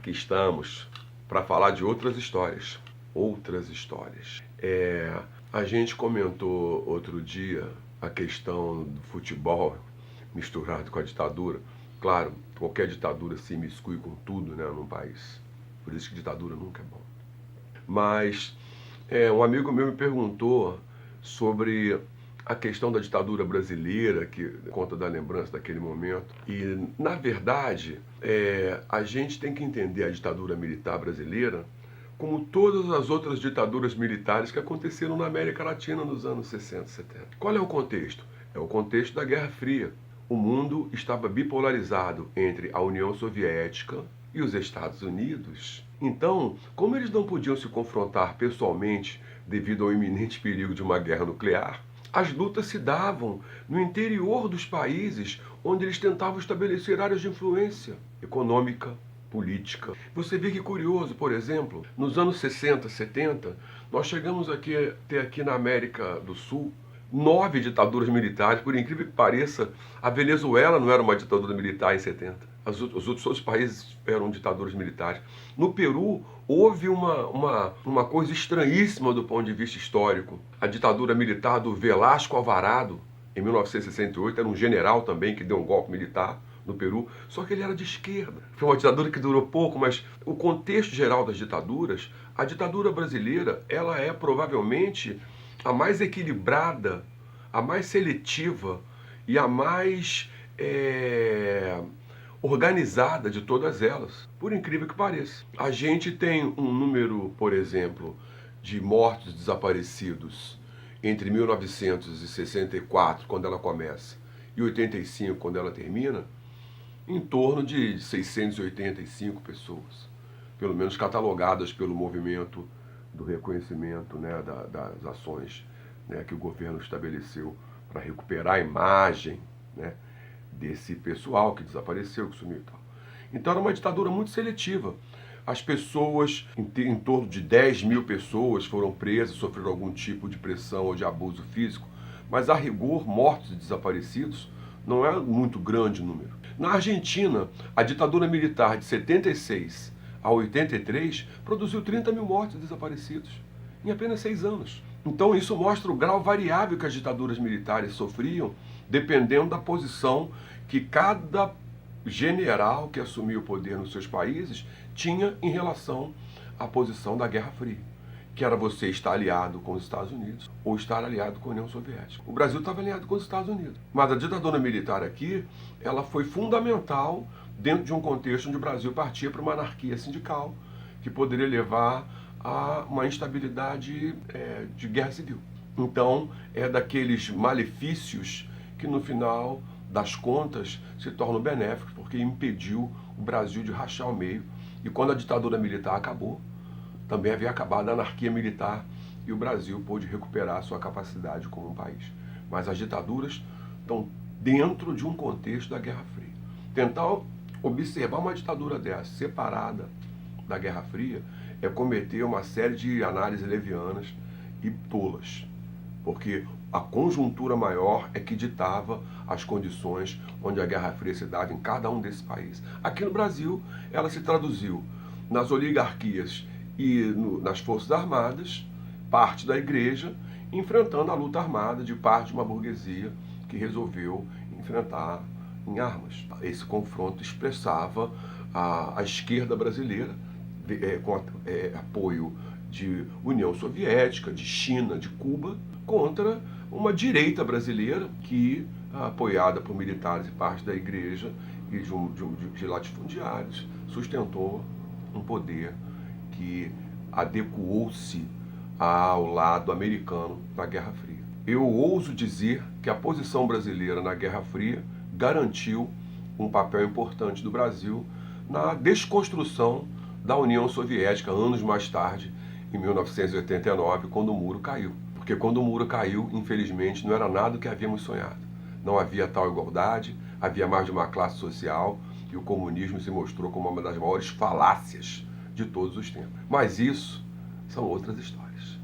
aqui estamos para falar de outras histórias. A gente comentou outro dia a questão do futebol misturado com a ditadura. Claro, qualquer ditadura se imiscui com tudo, né, num país. Por isso que ditadura nunca é bom. Mas um amigo meu me perguntou sobre a questão da ditadura brasileira, que conta da lembrança daquele momento. E, na verdade, a gente tem que entender a ditadura militar brasileira como todas as outras ditaduras militares que aconteceram na América Latina nos anos 60 e 70. Qual é o contexto? É o contexto da Guerra Fria. O mundo estava bipolarizado entre a União Soviética e os Estados Unidos. Então, como eles não podiam se confrontar pessoalmente devido ao iminente perigo de uma guerra nuclear, as lutas se davam no interior dos países onde eles tentavam estabelecer áreas de influência econômica, política. Você vê que curioso, por exemplo, nos anos 60, 70, nós chegamos a ter aqui na América do Sul 9 ditaduras militares. Por incrível que pareça, a Venezuela não era uma ditadura militar em 70. Os outros países eram ditaduras militares. No Peru, houve uma coisa estranhíssima do ponto de vista histórico. A ditadura militar do Velasco Alvarado, em 1968, era um general também que deu um golpe militar no Peru, só que ele era de esquerda. Foi uma ditadura que durou pouco, mas o contexto geral das ditaduras, a ditadura brasileira, ela é provavelmente a mais equilibrada, a mais seletiva e a mais organizada de todas elas, por incrível que pareça. A gente tem um número, por exemplo, de mortos desaparecidos entre 1964, quando ela começa, e 85, quando ela termina, em torno de 685 pessoas, pelo menos catalogadas pelo movimento do reconhecimento, né, das ações, né, que o governo estabeleceu para recuperar a imagem, né, desse pessoal que desapareceu, que sumiu e tal. Então era uma ditadura muito seletiva. As pessoas, em torno de 10 mil pessoas foram presas, sofreram algum tipo de pressão ou de abuso físico, mas a rigor, mortos e desaparecidos não é muito grande o número. Na Argentina, a ditadura militar de 76 a 83 produziu 30 mil mortos e desaparecidos em apenas 6 anos. Então isso mostra o grau variável que as ditaduras militares sofriam, dependendo da posição que cada general que assumiu o poder nos seus países tinha em relação à posição da Guerra Fria, que era você estar aliado com os Estados Unidos ou estar aliado com a União Soviética. O Brasil estava aliado com os Estados Unidos. Mas a ditadura militar aqui, ela foi fundamental dentro de um contexto onde o Brasil partia para uma anarquia sindical, que poderia levar a uma instabilidade de guerra civil. Então, é daqueles malefícios que no final das contas se tornam benéficos, porque impediu o Brasil de rachar ao meio. E quando a ditadura militar acabou, também havia acabado a anarquia militar e o Brasil pôde recuperar sua capacidade como um país. Mas as ditaduras estão dentro de um contexto da Guerra Fria. Tentar observar uma ditadura dessa, separada da Guerra Fria, é cometer uma série de análises levianas e tolas. Porque a conjuntura maior é que ditava as condições onde a Guerra Fria se dava em cada um desses países. Aqui no Brasil, ela se traduziu nas oligarquias e nas Forças Armadas, parte da igreja, enfrentando a luta armada de parte de uma burguesia que resolveu enfrentar em armas. Esse confronto expressava a esquerda brasileira, com apoio de União Soviética, de China, de Cuba, contra uma direita brasileira que, apoiada por militares e parte da igreja e de latifundiários, sustentou um poder que adequou-se ao lado americano na Guerra Fria. Eu ouso dizer que a posição brasileira na Guerra Fria garantiu um papel importante do Brasil na desconstrução da União Soviética, anos mais tarde, em 1989, quando o muro caiu. Porque quando o muro caiu, infelizmente, não era nada o que havíamos sonhado. Não havia tal igualdade, havia mais de uma classe social e o comunismo se mostrou como uma das maiores falácias de todos os tempos. Mas isso são outras histórias.